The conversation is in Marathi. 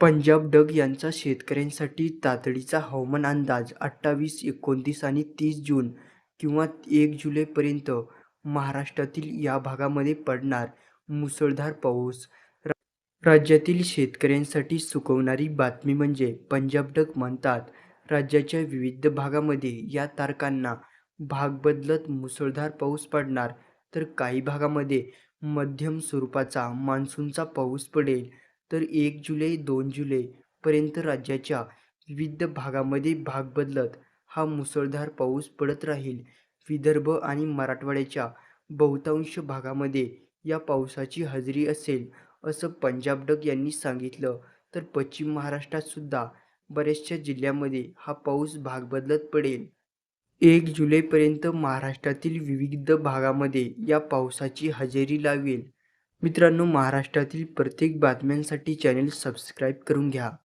पंजाब डग यांचा शेतकऱ्यांसाठी तातडीचा हवामान अंदाज 28, 29 आणि 30 जून किंवा 1 जुलैपर्यंत महाराष्ट्रातील या भागामध्ये पडणार मुसळधार पाऊस. राज्यातील शेतकऱ्यांसाठी सुखवणारी बातमी म्हणजे पंजाब डग म्हणतात, राज्याच्या विविध भागामध्ये या तारखांना भाग बदलत मुसळधार पाऊस पडणार, तर काही भागामध्ये मध्यम स्वरूपाचा मान्सूनचा पाऊस पडेल. तर 1 जुलै 2 जुलैपर्यंत राज्याच्या विविध भागामध्ये भाग बदलत हा मुसळधार पाऊस पडत राहील. विदर्भ आणि मराठवाड्याच्या बहुतांश भागामध्ये या पावसाची हजेरी असेल, असं पंजाब डग यांनी सांगितलं. तर पश्चिम महाराष्ट्रात सुद्धा बऱ्याचशा जिल्ह्यांमध्ये हा पाऊस भाग बदलत पडेल. 1 जुलैपर्यंत महाराष्ट्रातील विविध भागामध्ये या पावसाची हजेरी लावेल. मित्रांनो, महाराष्ट्रातील प्रत्येक बातम्यांसाठी चॅनेल सबस्क्राईब करून घ्या.